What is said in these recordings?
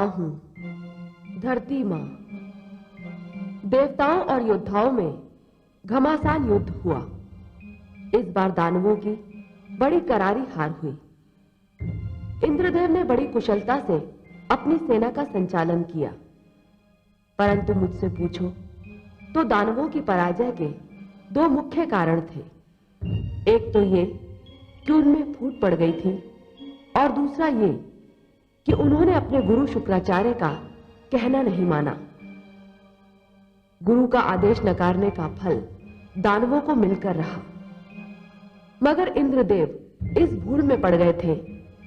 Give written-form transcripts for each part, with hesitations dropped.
मां हूं, धरती मां। देवताओं और योद्धाओं में घमासान युद्ध हुआ। इस बार दानवों की बड़ी करारी हार हुई। इंद्रदेव ने बड़ी कुशलता से अपनी सेना का संचालन किया, परंतु मुझसे पूछो तो दानवों की पराजय के दो मुख्य कारण थे। एक तो ये कि उनमें फूट पड़ गई थी, और दूसरा ये कि उन्होंने अपने गुरु शुक्राचार्य का कहना नहीं माना। गुरु का आदेश नकारने का फल दानवों को मिलकर रहा, मगर इंद्रदेव इस भूल में पड़ गए थे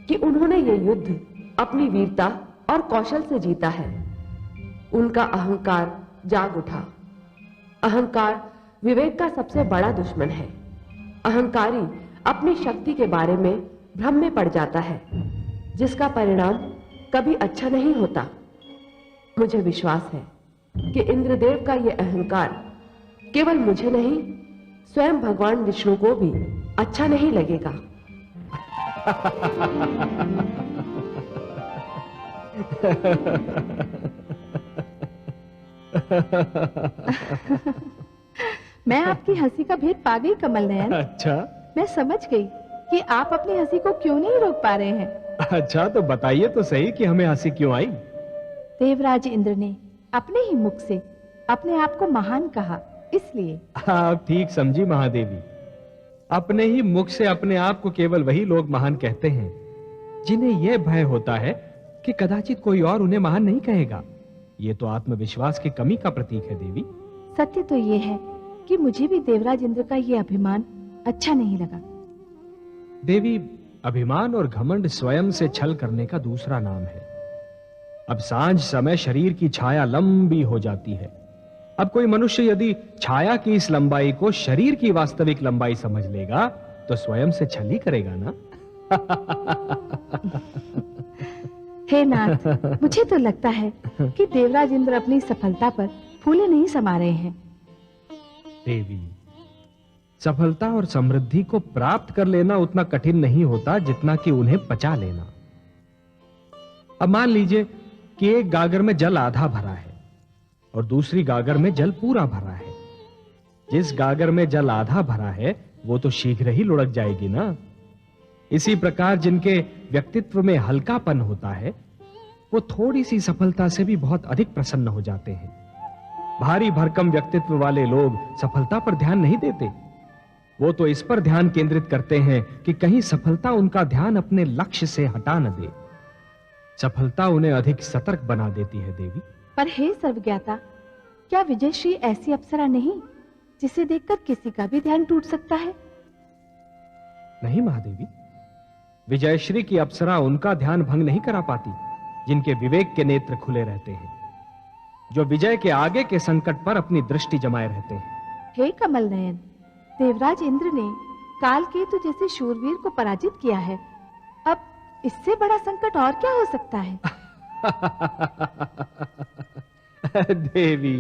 कि उन्होंने ये युद्ध अपनी वीरता और कौशल से जीता है। उनका अहंकार जाग उठा। अहंकार विवेक का सबसे बड़ा दुश्मन है। अहंकारी अपनी शक्ति के बारे में भ्रम में पड़ जाता है, जिसका परिणाम कभी अच्छा नहीं होता। मुझे विश्वास है कि इंद्रदेव का यह अहंकार केवल मुझे नहीं, स्वयं भगवान विष्णु को भी अच्छा नहीं लगेगा। मैं आपकी हंसी का भेद पा गई कमल नयन। अच्छा, मैं समझ गई कि आप अपनी हंसी को क्यों नहीं रोक पा रहे हैं। अच्छा तो बताइए तो सही कि हमें हंसी क्यों आई। देवराज इंद्र ने अपने ही मुख से अपने आप को महान कहा, इसलिए। आप ठीक समझी महादेवी। अपने ही मुख से अपने आप को केवल वही लोग महान कहते हैं जिन्हें यह भय होता है कि कदाचित कोई और उन्हें महान नहीं कहेगा। ये तो आत्मविश्वास की कमी का प्रतीक है देवी। सत्य तो ये है कि मुझे भी देवराज इंद्र का ये अभिमान अच्छा नहीं लगा। देवी, अभिमान और घमंड स्वयं से छल करने का दूसरा नाम है। अब सांझ समय शरीर की छाया लंबी हो जाती है। अब कोई मनुष्य यदि छाया की इस लंबाई को शरीर की वास्तविक लंबाई समझ लेगा तो स्वयं से छल ही करेगा ना। हे नाथ, मुझे तो लगता है कि देवराज इंद्र अपनी सफलता पर फूले नहीं समा रहे हैं। देवी, सफलता और समृद्धि को प्राप्त कर लेना उतना कठिन नहीं होता जितना कि उन्हें पचा लेना। अब मान लीजिए कि एक गागर में जल आधा भरा है और दूसरी गागर में जल पूरा भरा है। जिस गागर में जल आधा भरा है वो तो शीघ्र ही लुढ़क जाएगी ना। इसी प्रकार जिनके व्यक्तित्व में हल्कापन होता है वो थोड़ी सी सफलता से भी बहुत अधिक प्रसन्न हो जाते हैं। भारी भरकम व्यक्तित्व वाले लोग सफलता पर ध्यान नहीं देते। वो तो इस पर ध्यान केंद्रित करते हैं कि कहीं सफलता उनका ध्यान अपने लक्ष्य से हटा न दे। सफलता उन्हें अधिक सतर्क बना देती है देवी। पर हे सर्वज्ञाता, क्या विजयश्री ऐसी अप्सरा नहीं जिसे देखकर किसी का भी ध्यान टूट सकता है? नहीं महादेवी, विजयश्री की अप्सरा उनका ध्यान भंग नहीं करा पाती जिनके विवेक के नेत्र खुले रहते हैं, जो विजय के आगे के संकट पर अपनी दृष्टि जमाए रहते हैं। हे कमल नयन, देवराज इंद्र ने कालकेतु जैसे शूरवीर को पराजित किया है। अब इससे बड़ा संकट और क्या हो सकता है? देवी,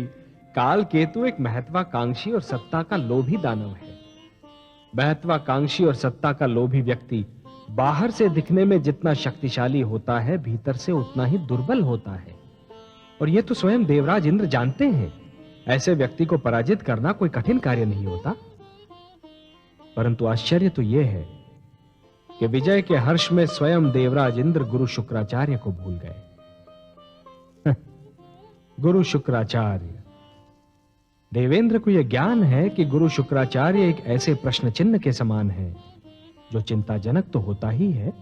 कालकेतु एक महत्वाकांक्षी और सत्ता का लोभी दानव है। महत्वाकांक्षी और सत्ता का लोभी व्यक्ति बाहर से दिखने में जितना शक्तिशाली होता है, भीतर से उतना ही दुर्बल होता है। और यह तो स्वयं देवराज इंद्र जानते हैं। ऐसे व्यक्ति को पराजित करना कोई कठिन कार्य नहीं होता। परंतु आश्चर्य तो यह है कि विजय के हर्ष में स्वयं देवराज इंद्र गुरु शुक्राचार्य को भूल गए। गुरु शुक्राचार्य, देवेंद्र को यह ज्ञान है कि गुरु शुक्राचार्य एक ऐसे प्रश्न चिन्ह के समान है जो चिंताजनक तो होता ही है,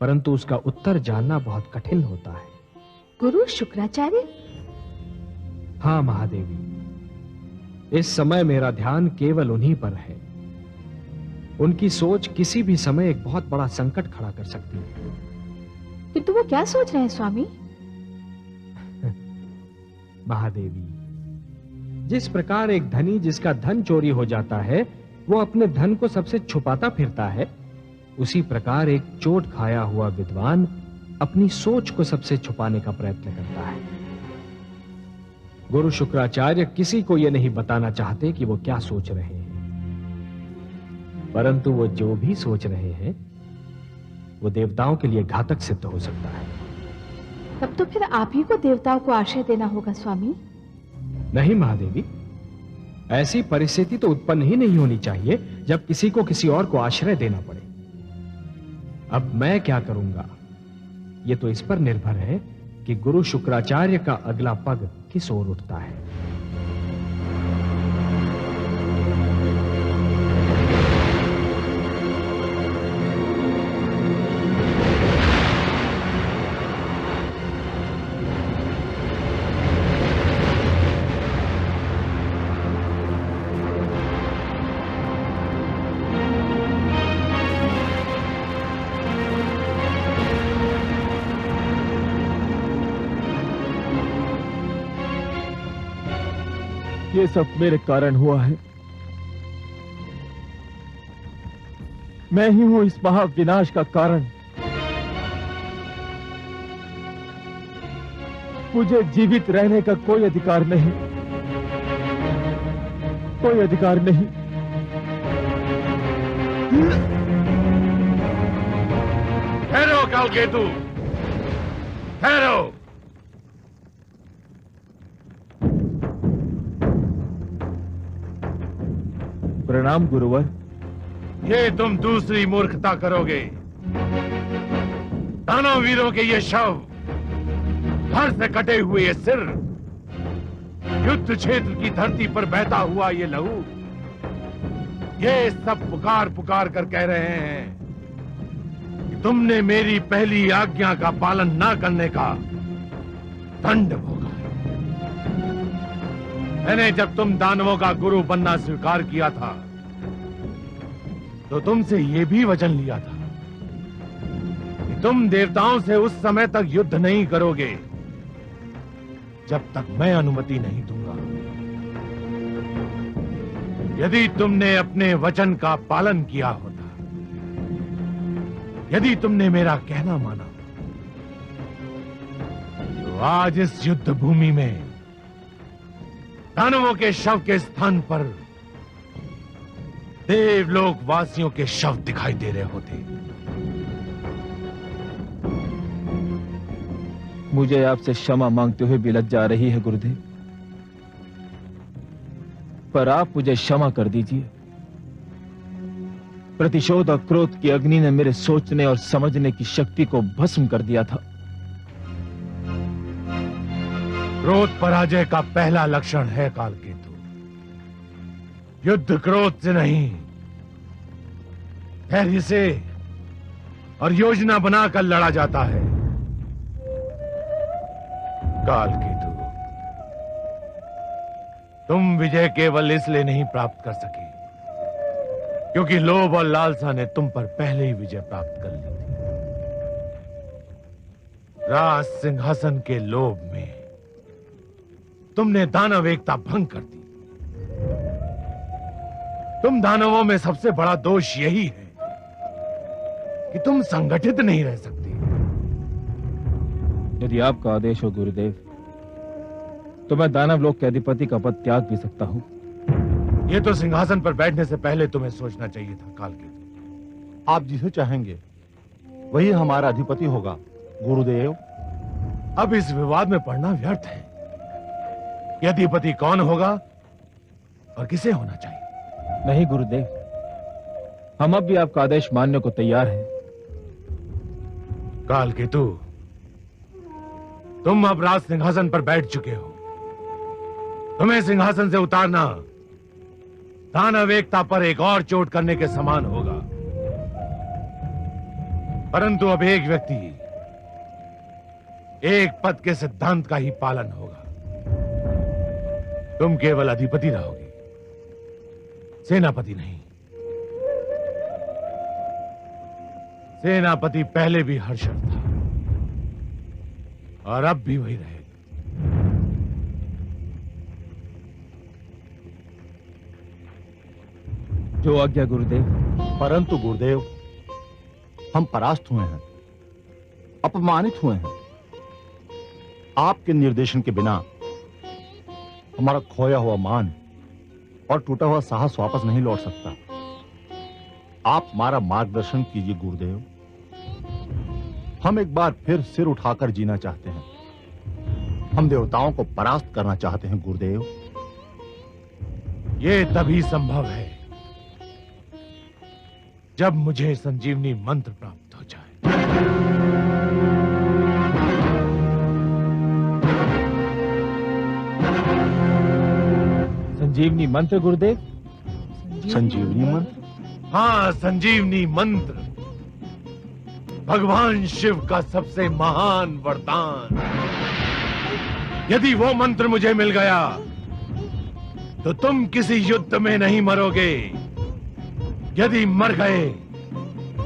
परंतु उसका उत्तर जानना बहुत कठिन होता है। गुरु शुक्राचार्य? हां महादेवी, इस समय मेरा ध्यान केवल उन्हीं पर है। उनकी सोच किसी भी समय एक बहुत बड़ा संकट खड़ा कर सकती है। किंतु वो क्या सोच रहे हैं स्वामी? महादेवी, जिस प्रकार एक धनी जिसका धन चोरी हो जाता है वो अपने धन को सबसे छुपाता फिरता है, उसी प्रकार एक चोट खाया हुआ विद्वान अपनी सोच को सबसे छुपाने का प्रयत्न करता है। गुरु शुक्राचार्य किसी को यह नहीं बताना चाहते कि वो क्या सोच रहे हैं, परंतु वो जो भी सोच रहे हैं वो देवताओं के लिए घातक सिद्ध हो सकता है। तब तो फिर आप ही को देवताओं को आश्रय देना होगा स्वामी। नहीं महादेवी, ऐसी परिस्थिति तो उत्पन्न ही नहीं होनी चाहिए जब किसी को किसी और को आश्रय देना पड़े। अब मैं क्या करूंगा, यह तो इस पर निर्भर है कि गुरु शुक्राचार्य का अगला पग किस ओर उठता है। ये सब मेरे कारण हुआ है। मैं ही हूं इस महाविनाश का कारण। मुझे जीवित रहने का कोई अधिकार नहीं, कोई अधिकार नहीं। ठहरो कालकेतु, ठहरो। प्रणाम गुरुवर। ये तुम दूसरी मूर्खता करोगे। दानव वीरों के ये शव, धड़ से कटे हुए ये सिर, युद्ध क्षेत्र की धरती पर बहता हुआ ये लहू, ये सब पुकार पुकार कर कह रहे हैं कि तुमने मेरी पहली आज्ञा का पालन न करने का दंड भोगा है। मैंने जब तुम दानवों का गुरु बनना स्वीकार किया था तो तुमसे यह भी वचन लिया था कि तुम देवताओं से उस समय तक युद्ध नहीं करोगे जब तक मैं अनुमति नहीं दूंगा। यदि तुमने अपने वचन का पालन किया होता, यदि तुमने मेरा कहना माना, तो आज इस युद्ध भूमि में दानवों के शव के स्थान पर देवलोक वासियों के शव दिखाई दे रहे होते। मुझे आपसे क्षमा मांगते हुए भी लज्जा आ रही है गुरुदेव, पर आप मुझे क्षमा कर दीजिए। प्रतिशोध और क्रोध की अग्नि ने मेरे सोचने और समझने की शक्ति को भस्म कर दिया था। क्रोध पराजय का पहला लक्षण है कालकेतु। युद्ध क्रोध से नहीं, धैर्य से और योजना बनाकर लड़ा जाता है। कालकेतु, तुम विजय केवल इसलिए नहीं प्राप्त कर सके क्योंकि लोभ और लालसा ने तुम पर पहले ही विजय प्राप्त कर ली थी। राज सिंहासन के लोभ में तुमने दानव एकता भंग कर दी। तुम दानवों में सबसे बड़ा दोष यही है कि तुम संगठित नहीं रह सकते। यदि आपका आदेश हो गुरुदेव, तो मैं दानव लोक के अधिपति का पद त्याग भी सकता हूं। यह तो सिंहासन पर बैठने से पहले तुम्हें सोचना चाहिए था कालकेतु। आप जिसे चाहेंगे वही हमारा अधिपति होगा गुरुदेव। अब इस विवाद में पड़ना व्यर्थ है कि अधिपति कौन होगा और किसे होना चाहिए। नहीं गुरुदेव, हम अब भी आपका आदेश मानने को तैयार हैं। कालकेतु, तुम अब राज सिंहासन पर बैठ चुके हो। तुम्हें सिंहासन से उतारना दानव एकता पर एक और चोट करने के समान होगा। परंतु अब एक व्यक्ति, एक पद के सिद्धांत का ही पालन होगा। तुम केवल अधिपति रहोगे, सेनापति नहीं। सेनापति पहले भी हर्षद था और अब भी वही रहेगा। जो आज्ञा गुरुदेव। परंतु गुरुदेव, हम परास्त हुए हैं, अपमानित हुए हैं। आपके निर्देशन के बिना हमारा खोया हुआ मान और टूटा हुआ साहस वापस नहीं लौट सकता। आप हमारा मार्गदर्शन कीजिए गुरुदेव। हम एक बार फिर सिर उठाकर जीना चाहते हैं। हम देवताओं को परास्त करना चाहते हैं गुरुदेव। ये तभी संभव है जब मुझे संजीवनी मंत्र प्राप्त हो जाए। संजीवनी मंत्र गुरुदेव? संजीवनी मंत्र? हाँ, संजीवनी मंत्र भगवान शिव का सबसे महान वरदान। यदि वो मंत्र मुझे मिल गया तो तुम किसी युद्ध में नहीं मरोगे। यदि मर गए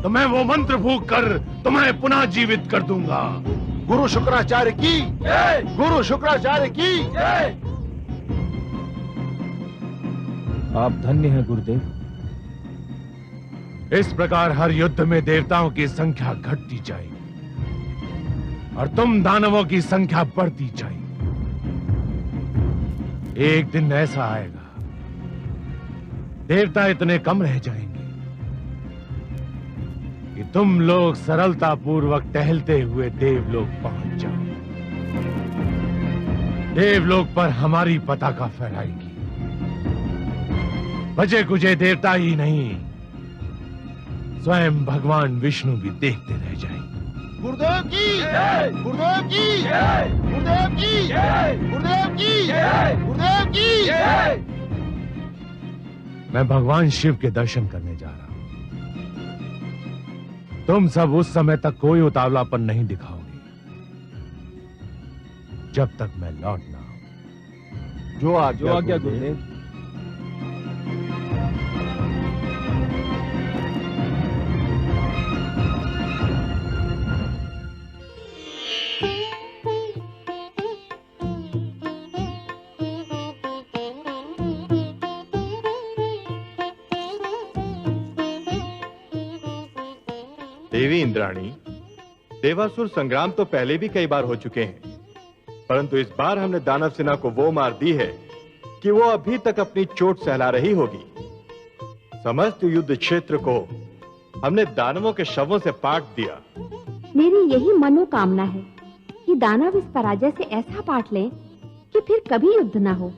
तो मैं वो मंत्र फूंक कर तुम्हें पुनः जीवित कर दूंगा। गुरु शुक्राचार्य की जय! गुरु शुक्राचार्य की जय! आप धन्य हैं गुरुदेव। इस प्रकार हर युद्ध में देवताओं की संख्या घटती जाएगी और तुम दानवों की संख्या बढ़ती जाएगी। एक दिन ऐसा आएगा, देवता इतने कम रह जाएंगे कि तुम लोग सरलता पूर्वक टहलते हुए देवलोक पहुंच जाओ। देवलोक पर हमारी पताका फहराएगी। बचे कुचे देवता ही नहीं, स्वयं भगवान विष्णु भी देखते रह जाएंगे। गुरुदेव की जय! गुरुदेव की जय! गुरुदेव की जय! गुरुदेव की जय! गुरुदेव की जय! मैं भगवान शिव के दर्शन करने जा रहा हूं। तुम सब उस समय तक कोई उतावलापन नहीं दिखाओगे जब तक मैं लौट ना आऊं। जो आज्ञा गुरुदेव। देवी इंद्राणी, देवासुर संग्राम तो पहले भी कई बार हो चुके हैं, परंतु इस बार हमने दानव सेना को वो मार दी है कि वो अभी तक अपनी चोट सहला रही होगी। समस्त युद्ध क्षेत्र को हमने दानवों के शवों से पाट दिया। मेरी यही मनोकामना है कि दानव इस पराजय से ऐसा पाट लें कि फिर कभी युद्ध ना हो।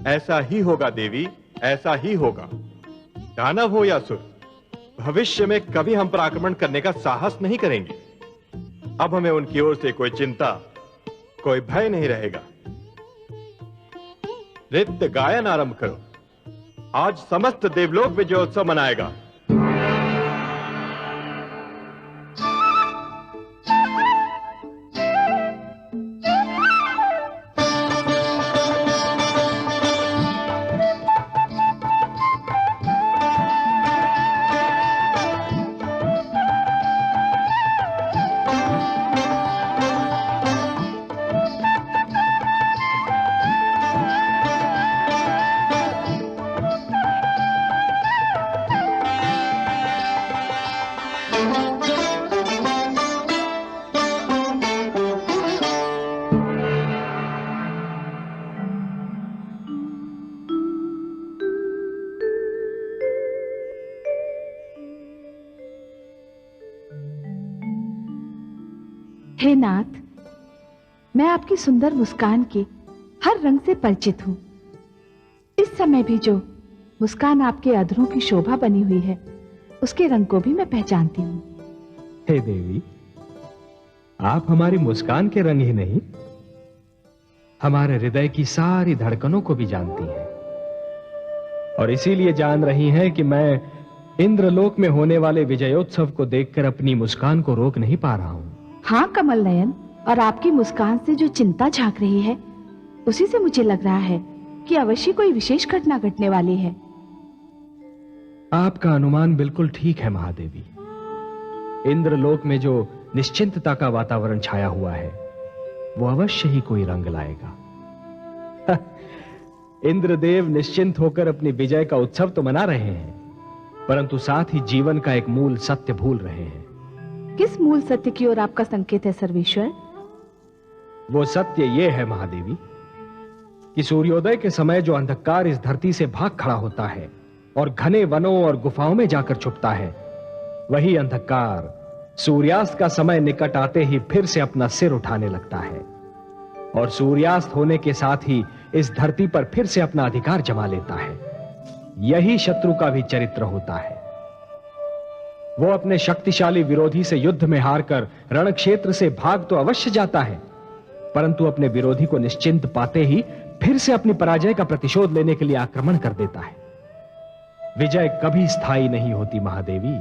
ऐसा ही होगा देवी, ऐसा ही होगा। दानव हो या असुर, भविष्य में कभी हम पर आक्रमण करने का साहस नहीं करेंगे। अब हमें उनकी ओर से कोई चिंता, कोई भय नहीं रहेगा। नृत्य गायन आरंभ करो। आज समस्त देवलोक विजयोत्सव मनाएगा। हे नाथ, मैं आपकी सुंदर मुस्कान के हर रंग से परिचित हूँ। इस समय भी जो मुस्कान आपके अधरों की शोभा बनी हुई है, उसके रंग को भी मैं पहचानती हूँ। हे देवी, आप हमारी मुस्कान के रंग ही नहीं, हमारे हृदय की सारी धड़कनों को भी जानती हैं, और इसीलिए जान रही हैं कि मैं इंद्रलोक में होने वाले विजयोत्सव को देखकर अपनी मुस्कान को रोक नहीं पा रहा हूं। हाँ कमल नयन, और आपकी मुस्कान से जो चिंता झांक रही है, उसी से मुझे लग रहा है कि अवश्य कोई विशेष घटना घटने वाली है। आपका अनुमान बिल्कुल ठीक है महादेवी। इंद्रलोक में जो निश्चिंतता का वातावरण छाया हुआ है, वो अवश्य ही कोई रंग लाएगा। इंद्रदेव निश्चिंत होकर अपनी विजय का उत्सव तो मना रहे हैं, परंतु साथ ही जीवन का एक मूल सत्य भूल रहे हैं। किस मूल सत्य की ओर आपका संकेत है सर्वेश्वर? वो सत्य ये है महादेवी कि सूर्योदय के समय जो अंधकार इस धरती से भाग खड़ा होता है और घने वनों और गुफाओं में जाकर छुपता है, वही अंधकार सूर्यास्त का समय निकट आते ही फिर से अपना सिर उठाने लगता है। और सूर्यास्त होने के साथ ही इस धरती पर फिर से अपना अधिकार जमा लेता है। यही शत्रु का भी चरित्र होता है। वो अपने शक्तिशाली विरोधी से युद्ध में हारकर रण क्षेत्र से भाग तो अवश्य जाता है, परंतु अपने विरोधी को निश्चिंत पाते ही फिर से अपनी पराजय का प्रतिशोध लेने के लिए आक्रमण कर देता है। विजय कभी स्थायी नहीं होती महादेवी।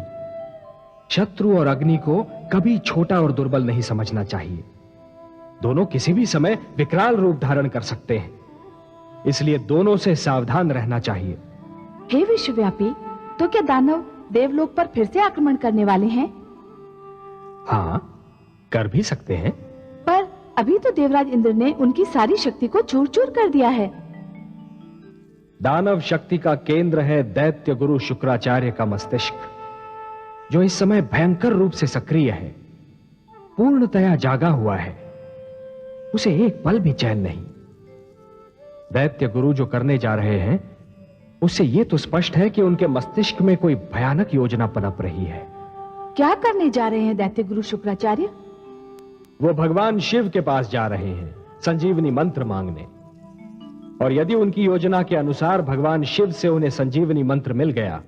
शत्रु और अग्नि को कभी छोटा और दुर्बल नहीं समझना चाहिए। दोनों किसी भी समय विकराल रूप धारण कर सकते हैं, इसलिए दोनों से सावधान रहना चाहिए। हे विश्वव्यापी, तो क्या दानव देवलोक पर फिर से आक्रमण करने वाले हैं? हाँ, कर भी सकते हैं। पर अभी तो देवराज इंद्र ने उनकी सारी शक्ति को चूर चूर कर दिया है। दानव शक्ति का केंद्र है दैत्य गुरु शुक्राचार्य का मस्तिष्क, जो इस समय भयंकर रूप से सक्रिय है, पूर्णतया जागा हुआ है। उसे एक पल भी चैन नहीं। दैत्य गुरु जो करने जा रहे हैं, उससे यह तो स्पष्ट है कि उनके मस्तिष्क में कोई भयानक योजना पनप रही है। क्या करने जा रहे हैं दैत्य गुरु शुक्राचार्य? वो भगवान शिव के पास जा रहे हैं संजीवनी मंत्र मांगने, और यदि उनकी योजना के अनुसार भगवान शिव से उन्हें संजीवनी मंत्र मिल गया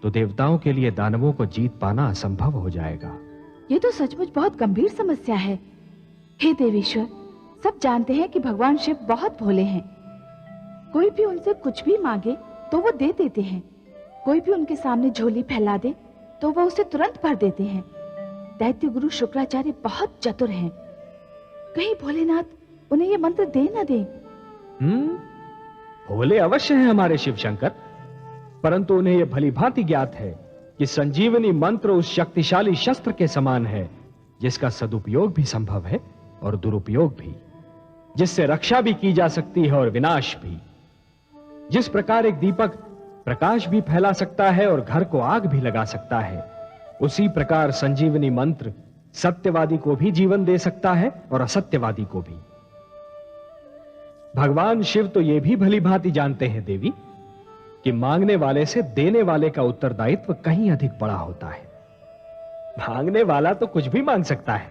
तो देवताओं के लिए दानवों को जीत पाना असंभव हो जाएगा। ये तो सचमुच बहुत गंभीर समस्या है। हे देवेश्वर, सब जानते हैं कि भगवान शिव बहुत भोले हैं। कोई भी उनसे कुछ भी मांगे तो वो दे देते हैं। कोई भी उनके सामने झोली फैला दे तो वो उसे तुरंत भर देते हैं। दैत्य गुरु शुक्राचार्य बहुत चतुर हैं। कहीं भोलेनाथ उन्हें ये मंत्र दे न दे। भोले अवश्य हैं हमारे शिव शंकर, परंतु उन्हें यह भली भांति ज्ञात है कि संजीवनी मंत्र उस शक्तिशाली शस्त्र के समान है जिसका सदुपयोग भी संभव है और दुरुपयोग भी, जिससे रक्षा भी की जा सकती है और विनाश भी। जिस प्रकार एक दीपक प्रकाश भी फैला सकता है और घर को आग भी लगा सकता है, उसी प्रकार संजीवनी मंत्र सत्यवादी को भी जीवन दे सकता है और असत्यवादी को भी। भगवान शिव तो यह भी भली भांति जानते हैं देवी कि मांगने वाले से देने वाले का उत्तरदायित्व कहीं अधिक बड़ा होता है। मांगने वाला तो कुछ भी मांग सकता है,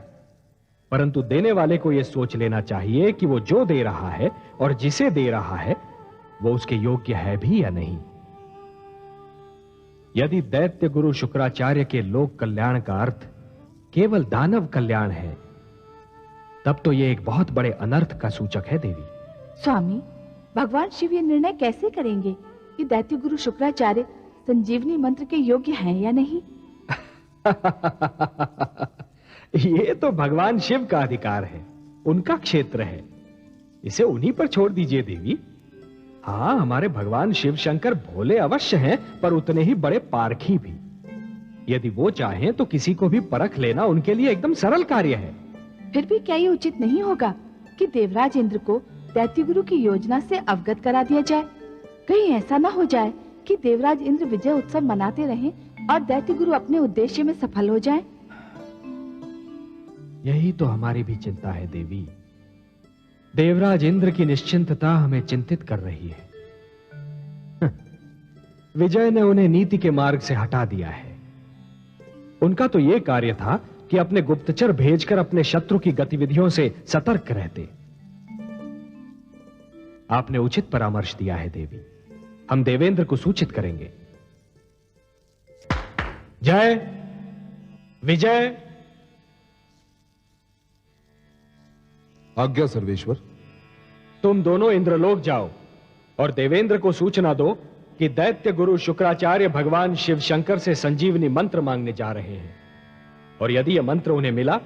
परंतु देने वाले को यह सोच लेना चाहिए कि वो जो दे रहा है और जिसे दे रहा है वो उसके योग्य है भी या नहीं। यदि दैत्य गुरु शुक्राचार्य के लोक कल्याण का अर्थ केवल दानव कल्याण है, तब तो यह एक बहुत बड़े अनर्थ का सूचक है देवी। स्वामी, भगवान शिव ये निर्णय कैसे करेंगे कि दैत्य गुरु शुक्राचार्य संजीवनी मंत्र के योग्य हैं या नहीं? ये तो भगवान शिव का अधिकार है, उनका क्षेत्र है, इसे उन्हीं पर छोड़ दीजिए देवी। हाँ, हमारे भगवान शिव शंकर भोले अवश्य हैं, पर उतने ही बड़े पारखी भी। यदि वो चाहें तो किसी को भी परख लेना उनके लिए एकदम सरल कार्य है। फिर भी क्या ये उचित नहीं होगा कि देवराज इंद्र को दैत्य गुरु की योजना से अवगत करा दिया जाए? कहीं ऐसा ना हो जाए कि देवराज इंद्र विजय उत्सव मनाते रहें और दैत्य गुरु अपने उद्देश्य में सफल हो जाएं। यही तो हमारी भी चिंता है देवी। देवराज इंद्र की निश्चिंतता हमें चिंतित कर रही है। विजय ने उन्हें नीति के मार्ग से हटा दिया है। उनका तो यह कार्य था कि अपने गुप्तचर भेजकर अपने शत्रु की गतिविधियों से सतर्क रहते। आपने उचित परामर्श दिया है देवी, हम देवेंद्र को सूचित करेंगे। जय विजय। आज्ञा सर्वेश्वर। तुम दोनों इंद्रलोक जाओ और देवेंद्र को सूचना दो कि दैत्य गुरु शुक्राचार्य भगवान शिव शंकर से संजीवनी मंत्र मांगने जा रहे हैं, और यदि यह मंत्र उन्हें मिला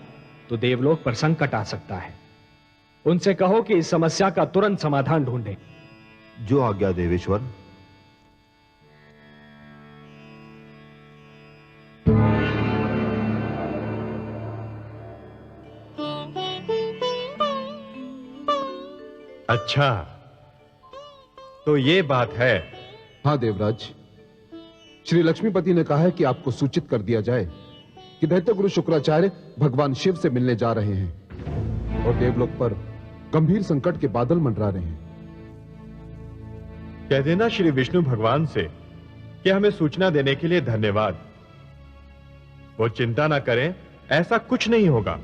तो देवलोक पर संकट आ सकता है। उनसे कहो कि इस समस्या का तुरंत समाधान ढूंढें। जो आज्ञा देवेश्वर। अच्छा, तो ये बात है। हाँ देवराज, श्री लक्ष्मीपति ने कहा है कि आपको सूचित कर दिया जाए कि दैत्य गुरु शुक्राचार्य भगवान शिव से मिलने जा रहे हैं और देवलोक पर गंभीर संकट के बादल मंडरा रहे हैं। कह देना श्री विष्णु भगवान से कि हमें सूचना देने के लिए धन्यवाद। वो चिंता ना करें, ऐसा कुछ नहीं होगा।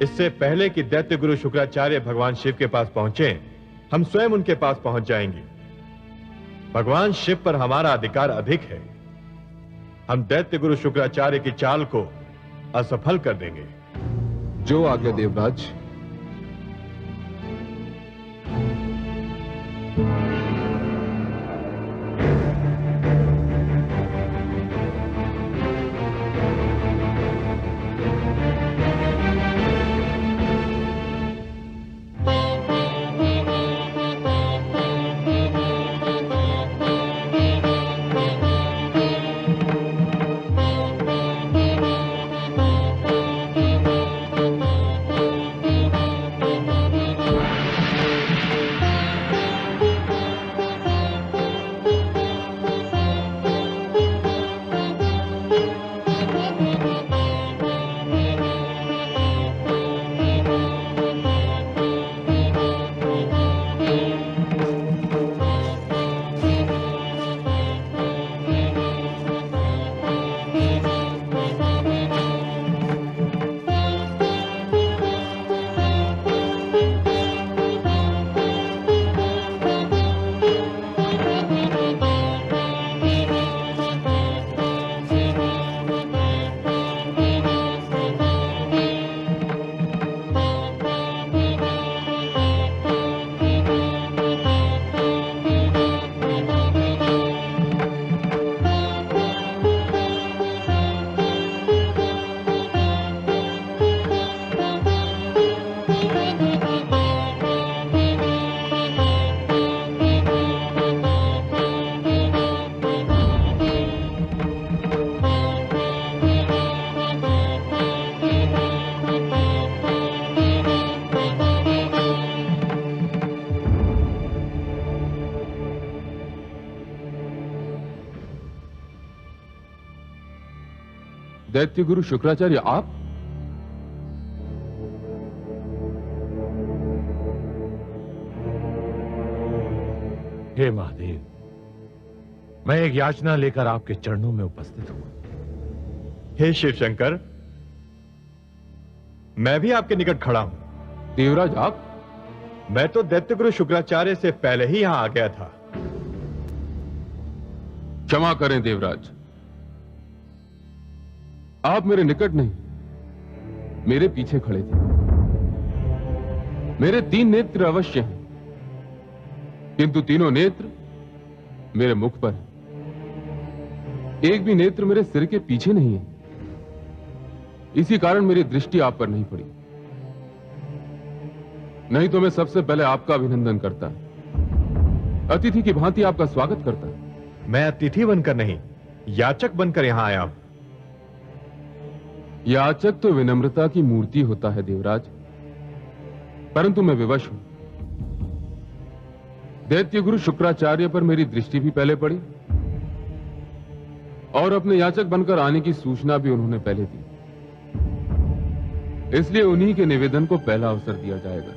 इससे पहले कि दैत्य गुरु शुक्राचार्य भगवान शिव के पास पहुंचे, हम स्वयं उनके पास पहुंच जाएंगे। भगवान शिव पर हमारा अधिकार अधिक है। हम दैत्य गुरु शुक्राचार्य की चाल को असफल कर देंगे। जो आज्ञा देवराज। दैत्य गुरु शुक्राचार्य आप? हे महादेव, मैं एक याचना लेकर आपके चरणों में उपस्थित हूं। हे शिव शंकर, मैं भी आपके निकट खड़ा हूं। देवराज आप? मैं तो दैत्य गुरु शुक्राचार्य से पहले ही यहां आ गया था। क्षमा करें देवराज, आप मेरे निकट नहीं, मेरे पीछे खड़े थे। मेरे 3 नेत्र अवश्य हैं, किंतु तीनों नेत्र मेरे मुख पर है। एक भी नेत्र मेरे सिर के पीछे नहीं है। इसी कारण मेरी दृष्टि आप पर नहीं पड़ी। नहीं तो मैं सबसे पहले आपका अभिनंदन करता, अतिथि की भांति आपका स्वागत करता। मैं अतिथि बनकर नहीं, याचक बनकर यहां आया हूं। याचक तो विनम्रता की मूर्ति होता है देवराज, परंतु मैं विवश हूं। दैत्य गुरु शुक्राचार्य पर मेरी दृष्टि भी पहले पड़ी और अपने याचक बनकर आने की सूचना भी उन्होंने पहले दी। इसलिए उन्हीं के निवेदन को पहला अवसर दिया जाएगा।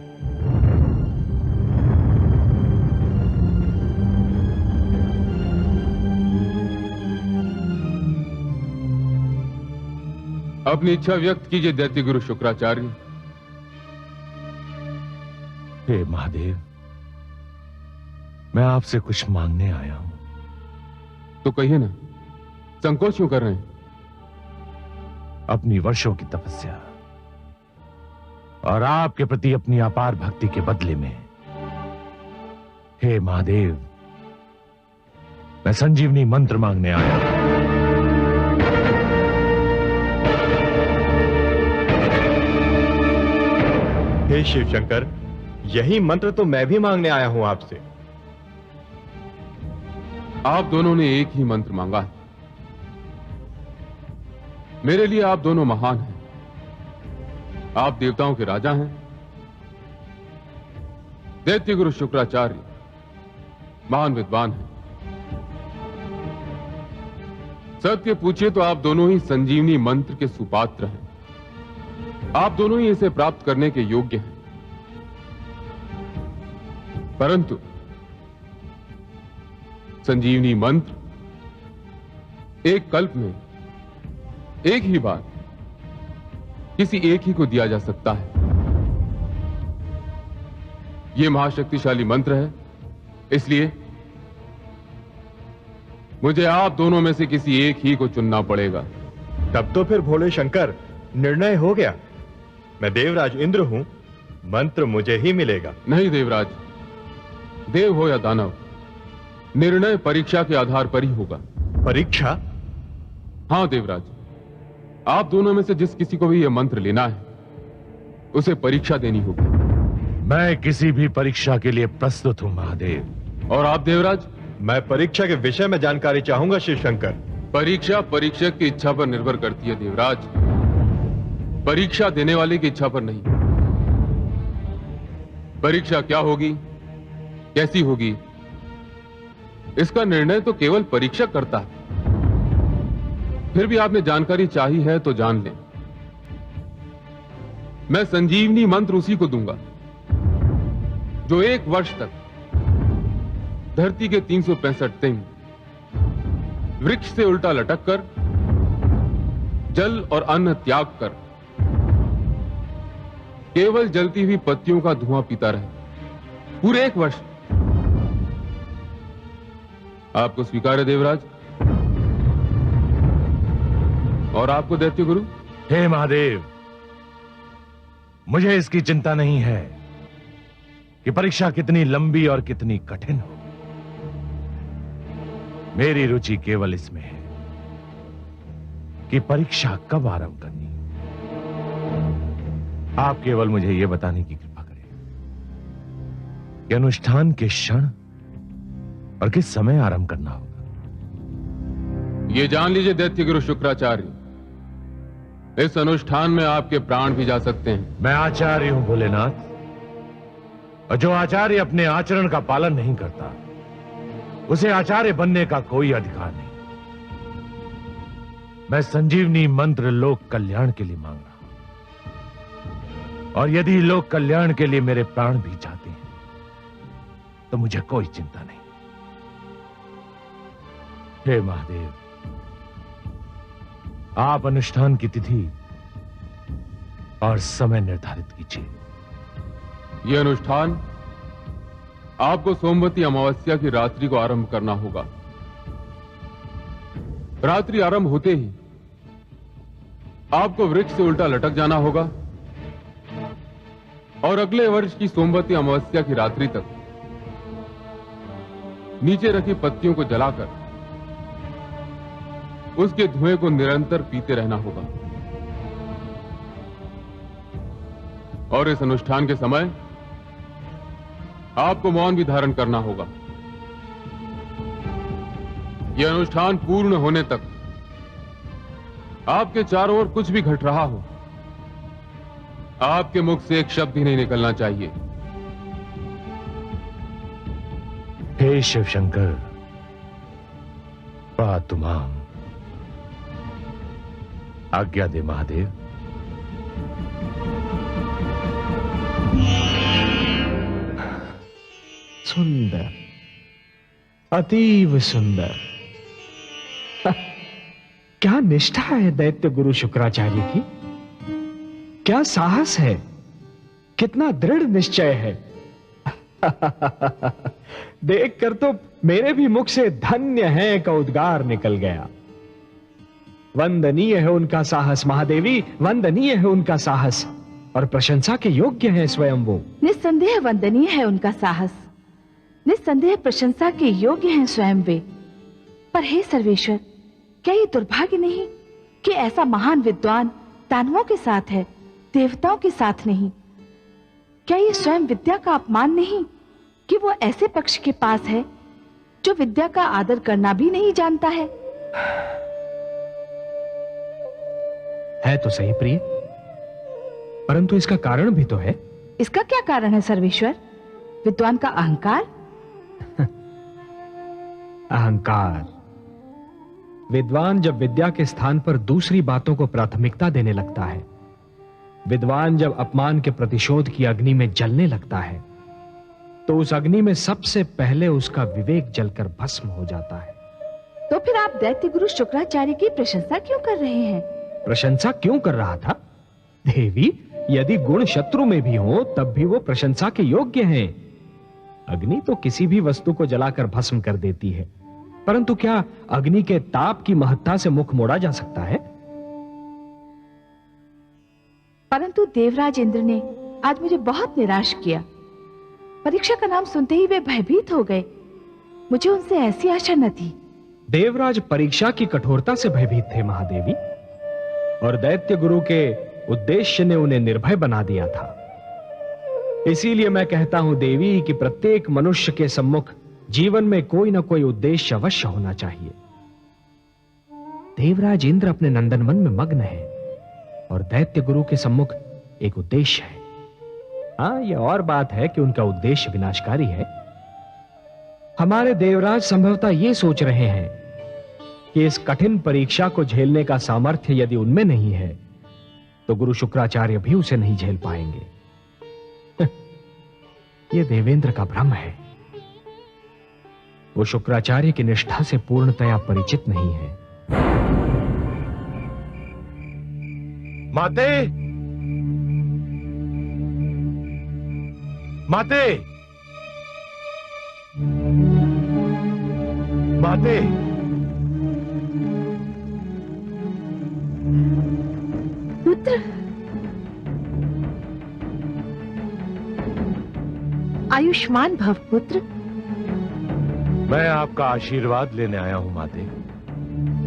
अपनी इच्छा व्यक्त कीजिए दैत्य गुरु शुक्राचार्य। हे महादेव, मैं आपसे कुछ मांगने आया हूं। तो कहिए ना, संकोच क्यों कर रहे हैं? अपनी वर्षों की तपस्या और आपके प्रति अपनी अपार भक्ति के बदले में, हे महादेव, मैं संजीवनी मंत्र मांगने आया हूं। हे शिव शंकर, यही मंत्र तो मैं भी मांगने आया हूं आपसे। आप दोनों ने एक ही मंत्र मांगा है। मेरे लिए आप दोनों महान हैं। आप देवताओं के राजा हैं। दैत्य गुरु शुक्राचार्य महान विद्वान हैं। सत्य पूछिए तो आप दोनों ही संजीवनी मंत्र के सुपात्र हैं। आप दोनों ही इसे प्राप्त करने के योग्य हैं। परंतु संजीवनी मंत्र एक कल्प में एक ही बार किसी एक ही को दिया जा सकता है। यह महाशक्तिशाली मंत्र है, इसलिए मुझे आप दोनों में से किसी एक ही को चुनना पड़ेगा। तब तो फिर भोले शंकर, निर्णय हो गया। मैं देवराज इंद्र हूं, मंत्र मुझे ही मिलेगा। नहीं देवराज, देव हो या दानव, निर्णय परीक्षा के आधार पर ही होगा। परीक्षा? हां देवराज, आप दोनों में से जिस किसी को भी यह मंत्र लेना है उसे परीक्षा देनी होगी। मैं किसी भी परीक्षा के लिए प्रस्तुत हूं महादेव। और आप देवराज? मैं परीक्षा के विषय में जानकारी चाहूंगा शिव शंकर। परीक्षा परीक्षक की इच्छा पर निर्भर करती है देवराज, परीक्षा देने वाले की इच्छा पर नहीं। परीक्षा क्या होगी, कैसी होगी, इसका निर्णय तो केवल परीक्षक करता है। फिर भी आपने जानकारी चाही है तो जान लें। मैं संजीवनी मंत्र उसी को दूंगा जो 1 वर्ष तक धरती के 365 दिन वृक्ष से उल्टा लटक कर, जल और अन्न त्याग कर, केवल जलती हुई पत्तियों का धुआं पीता रहे पूरे 1 वर्ष। आपको स्वीकार है देवराज? और आपको दैत्य गुरु? हे महादेव, मुझे इसकी चिंता नहीं है कि परीक्षा कितनी लंबी और कितनी कठिन हो। मेरी रुचि केवल इसमें है कि परीक्षा कब आरंभ करनी। आप केवल मुझे यह बताने की कृपा करें कि अनुष्ठान के क्षण और किस समय आरंभ करना होगा। यह जान लीजिए दैत्य गुरु शुक्राचार्य, इस अनुष्ठान में आपके प्राण भी जा सकते हैं। मैं आचार्य हूं भोलेनाथ, और जो आचार्य अपने आचरण का पालन नहीं करता उसे आचार्य बनने का कोई अधिकार नहीं। मैं संजीवनी मंत्र लोक कल्याण के लिए मांग रहा हूं, और यदि लोक कल्याण के लिए मेरे प्राण भी जाते हैं तो मुझे कोई चिंता नहीं। हे महादेव, आप अनुष्ठान की तिथि और समय निर्धारित कीजिए। यह अनुष्ठान आपको सोमवती अमावस्या की रात्रि को आरंभ करना होगा। रात्रि आरंभ होते ही आपको वृक्ष से उल्टा लटक जाना होगा और अगले वर्ष की सोमवती अमावस्या की रात्रि तक नीचे रखी पत्तियों को जलाकर उसके धुएं को निरंतर पीते रहना होगा। और इस अनुष्ठान के समय आपको मौन भी धारण करना होगा। यह अनुष्ठान पूर्ण होने तक आपके चारों ओर कुछ भी घट रहा हो, आपके मुख से एक शब्द भी नहीं निकलना चाहिए। हे शिव शंकर, पातुमाम, आज्ञा दे महादेव। सुंदर, अतीव सुंदर। क्या निष्ठा है दैत्य गुरु शुक्राचार्य की, क्या साहस है, कितना दृढ़ निश्चय है। देखकर तो मेरे भी मुख से धन्य है का उद्गार निकल गया। वंदनीय है उनका साहस महादेवी, वंदनीय है उनका साहस, और प्रशंसा के योग्य है स्वयं वो। निस्संदेह वंदनीय है उनका साहस, निस्संदेह प्रशंसा के योग्य हैं स्वयं वे। पर हे सर्वेश्वर, क्या ये दुर्भाग्य नहीं कि ऐसा महान विद्वान दानवों के साथ है, देवताओं के साथ नहीं? क्या ये स्वयं विद्या का अपमान नहीं कि वो ऐसे पक्ष के पास है जो विद्या का आदर करना भी नहीं जानता है? है तो सही प्रिय, परंतु इसका कारण भी तो है। इसका क्या कारण है सर्वेश्वर? विद्वान का अहंकार? अहंकार। विद्वान जब विद्या के स्थान पर दूसरी बातों को प्राथमिकता देने लगता है, विद्वान जब अपमान के प्रतिशोध की अग्नि में जलने लगता है, तो उस अग्नि में सबसे पहले उसका विवेक जलकर भस्म हो जाता है। तो फिर आप दैत्य गुरु शुक्राचार्य की प्रशंसा क्यों कर रहे हैं? प्रशंसा क्यों कर रहा था? देवी, यदि गुण शत्रु में भी हो तब भी वो प्रशंसा के योग्य हैं। अग्नि तो किसी भी वस्तु को जलाकर भस्म कर देती है, परंतु क्या अग्नि के ताप की महत्ता से मुख मोड़ा जा सकता है? परंतु देवराज इंद्र ने आज मुझे बहुत निराश किया। परीक्षा का नाम सुनते ही वे भयभीत हो गए। मुझे उनसे ऐसी आशा न थी। देवराज परीक्षा की कठोरता से भयभीत थे महादेवी, और दैत्य गुरु के उद्देश्य ने उन्हें निर्भय बना दिया था। इसीलिए मैं कहता हूं देवी कि प्रत्येक मनुष्य के सम्मुख जीवन में कोई ना कोई उद्देश्य अवश्य होना चाहिए। देवराज इंद्र अपने नंदनवन में मग्न है और दैत्य गुरु के सम्मुख एक उद्देश्य है। हाँ, यह और बात है कि उनका उद्देश्य विनाशकारी है। हमारे देवराज संभवतः यह सोच रहे हैं कि इस कठिन परीक्षा को झेलने का सामर्थ्य यदि उनमें नहीं है तो गुरु शुक्राचार्य भी उसे नहीं झेल पाएंगे। यह देवेंद्र का भ्रम है। वो शुक्राचार्य की निष्ठा से पूर्णतया परिचित नहीं है। माते, माते, माते, पुत्र, आयुष्मान भव पुत्र। मैं आपका आशीर्वाद लेने आया हूं माते।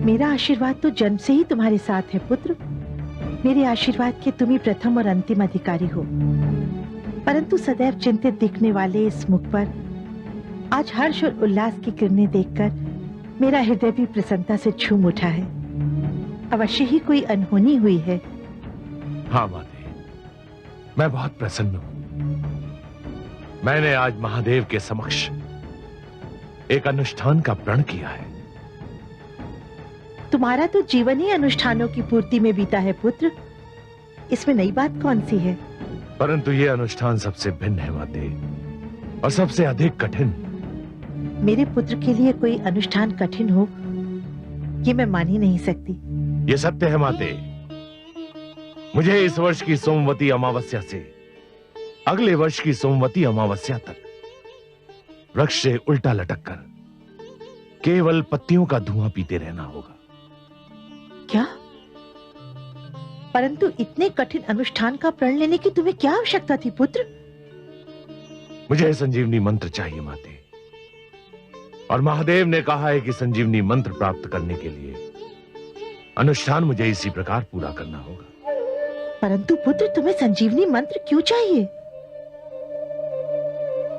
मेरा आशीर्वाद तो जन्म से ही तुम्हारे साथ है पुत्र। मेरे आशीर्वाद के तुम ही प्रथम और अंतिम अधिकारी हो। परंतु सदैव चिंतित दिखने वाले इस मुख पर आज हर्ष और उल्लास की किरणें देखकर मेरा हृदय भी प्रसन्नता से झूम उठा है। अवश्य ही कोई अनहोनी हुई है। हाँ माते, मैं बहुत प्रसन्न हूं। मैंने आज महादेव के समक्ष एक अनुष्ठान का प्रण किया है। तुम्हारा तो जीवन ही अनुष्ठानों की पूर्ति में बीता है पुत्र। इसमें नई बात कौन सी है? परंतु यह अनुष्ठान सबसे भिन्न है माते, और सबसे अधिक कठिन। मेरे पुत्र के लिए कोई अनुष्ठान कठिन हो, ये मैं मान ही नहीं सकती। ये सत्य है माते। मुझे इस वर्ष की सोमवती अमावस्या से अगले वर्ष की सोमवती अमावस्या तक वृक्ष से उल्टा लटक कर केवल पत्तियों का धुआं पीते रहना होगा। क्या? परंतु इतने कठिन अनुष्ठान का प्रण लेने की तुम्हें क्या आवश्यकता थी पुत्र? मुझे संजीवनी मंत्र चाहिए माते, और महादेव ने कहा है कि संजीवनी मंत्र प्राप्त करने के लिए अनुष्ठान मुझे इसी प्रकार पूरा करना होगा। परंतु पुत्र, तुम्हें संजीवनी मंत्र क्यों चाहिए?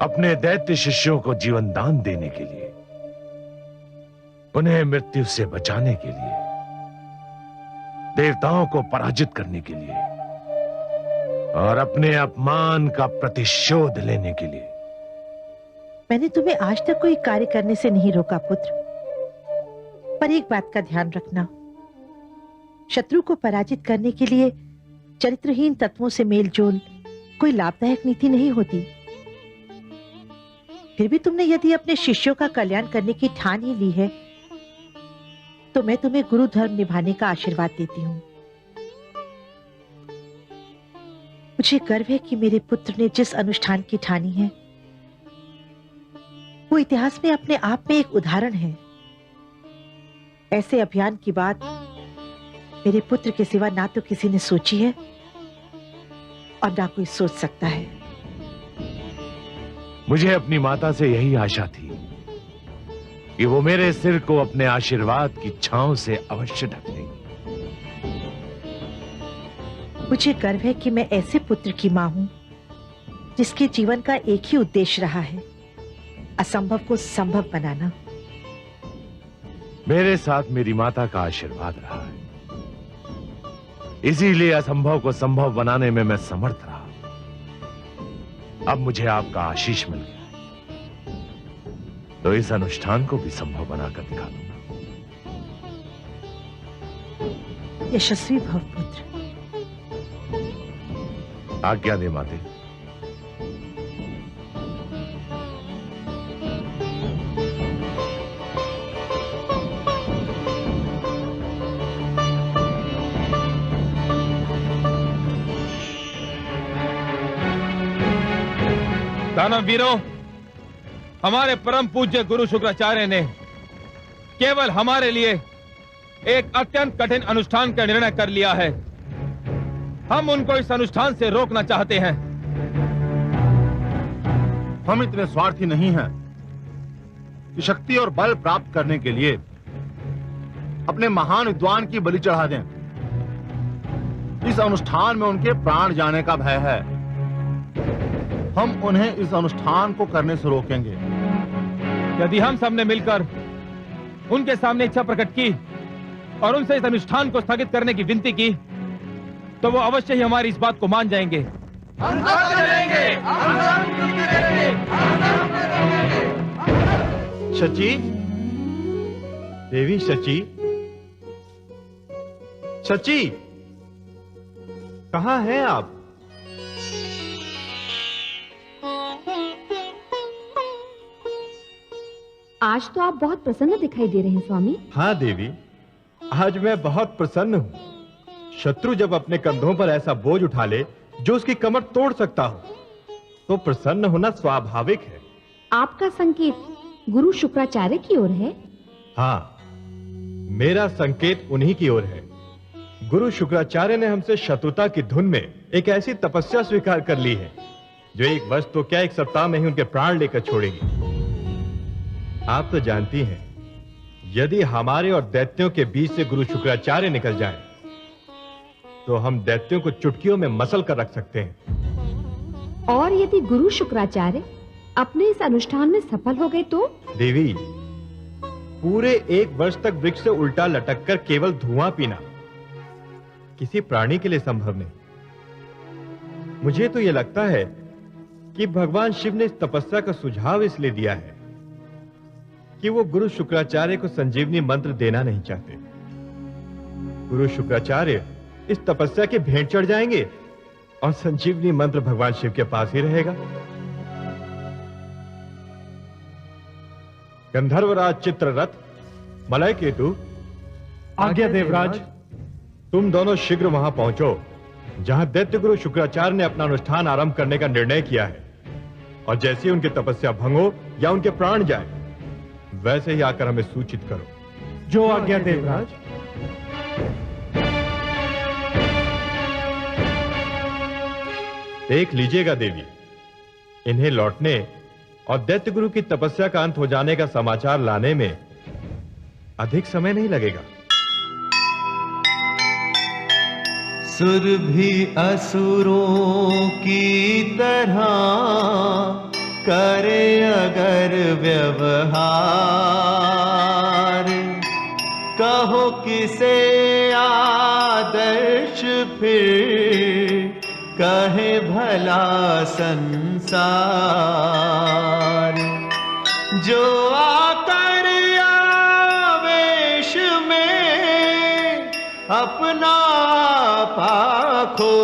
अपने दैत्य शिष्यों को जीवन दान देने के लिए, उन्हें मृत्यु से बचाने के लिए, देवताओं को पराजित करने के लिए और अपने अपमान का प्रतिशोध लेने के लिए। मैंने तुम्हें आज तक कोई कार्य करने से नहीं रोका पुत्र, पर एक बात का ध्यान रखना। शत्रु को पराजित करने के लिए चरित्रहीन तत्वों से मेलजोल कोई लाभदायक नीति नहीं होती। फिर भी तुमने यदि अपने शिष्यों का कल्याण करने की ठान ही ली है तो मैं तुम्हें गुरु धर्म निभाने का आशीर्वाद देती हूं। मुझे गर्व है कि मेरे पुत्र ने जिस अनुष्ठान की ठानी है वो इतिहास में अपने आप में एक उदाहरण है। ऐसे अभियान की बात मेरे पुत्र के सिवा ना तो किसी ने सोची है और ना कोई सोच सकता है। मुझे अपनी माता से यही आशा थी कि वो मेरे सिर को अपने आशीर्वाद की छांव से अवश्य ढक लेंगी। मुझे गर्व है कि मैं ऐसे पुत्र की मां हूं जिसके जीवन का एक ही उद्देश्य रहा है, असंभव को संभव बनाना। मेरे साथ मेरी माता का आशीर्वाद रहा है, इसीलिए असंभव को संभव बनाने में मैं समर्थ रहा। अब मुझे आपका आशीष मिल गया तो इस अनुष्ठान को भी संभव बनाकर दिखा दूंगा। यशस्वी भव पुत्र। आज्ञा दे माते। दानव वीरों, हमारे परम पूज्य गुरु शुक्राचार्य ने केवल हमारे लिए एक अत्यंत कठिन अनुष्ठान का निर्णय कर लिया है। हम उनको इस अनुष्ठान से रोकना चाहते हैं। हम इतने स्वार्थी नहीं हैं कि शक्ति और बल प्राप्त करने के लिए अपने महान विद्वान की बलि चढ़ा दें। इस अनुष्ठान में उनके प्राण जाने का भय है। हम उन्हें इस अनुष्ठान को करने से रोकेंगे। यदि हम सबने मिलकर उनके सामने इच्छा प्रकट की और उनसे इस अनुष्ठान को स्थगित करने की विनती की, तो वो अवश्य ही हमारी इस बात को मान जाएंगे। शची, देवी शची, शची, कहाँ हैं आप? आज तो आप बहुत प्रसन्न दिखाई दे रहे हैं स्वामी। हाँ देवी, आज मैं बहुत प्रसन्न हूँ। शत्रु जब अपने कंधों पर ऐसा बोझ उठा ले जो उसकी कमर तोड़ सकता हो, तो प्रसन्न होना स्वाभाविक है। आपका संकेत गुरु शुक्राचार्य की ओर है? हाँ, मेरा संकेत उन्हीं की ओर है। गुरु शुक्राचार्य ने हमसे शत्रुता की धुन में एक ऐसी तपस्या स्वीकार कर ली है जो एक वर्ष तो क्या, एक सप्ताह में ही उनके प्राण लेकर छोड़ेगी। आप तो जानती हैं, यदि हमारे और दैत्यों के बीच से गुरु शुक्राचार्य निकल जाए तो हम दैत्यों को चुटकियों में मसल कर रख सकते हैं। और यदि गुरु शुक्राचार्य अपने इस अनुष्ठान में सफल हो गए तो? देवी, पूरे एक वर्ष तक वृक्ष से उल्टा लटक कर केवल धुआं पीना किसी प्राणी के लिए संभव नहीं। मुझे तो यह लगता है कि भगवान शिव ने इस तपस्या का सुझाव इसलिए दिया है कि वो गुरु शुक्राचार्य को संजीवनी मंत्र देना नहीं चाहते। गुरु शुक्राचार्य इस तपस्या के भेंट चढ़ जाएंगे और संजीवनी मंत्र भगवान शिव के पास ही रहेगा। गंधर्वराज चित्ररथ, मलय केतु, आज्ञा देवराज। तुम दोनों शीघ्र वहां पहुंचो जहां दैत्य गुरु शुक्राचार्य ने अपना अनुष्ठान आरंभ करने का निर्णय किया है, और जैसे ही उनकी तपस्या भंग हो या उनके प्राण जाए, वैसे ही आकर हमें सूचित करो। जो आज्ञा देवराज। देख लीजिएगा देवी, इन्हें लौटने और दैत्य गुरु की तपस्या का अंत हो जाने का समाचार लाने में अधिक समय नहीं लगेगा। सुर भी असुरों की तरह करे अगर व्यवहार, कहो किसे आदर्श फिर कहे भला संसार। जो आकर आवेश में अपना पाखो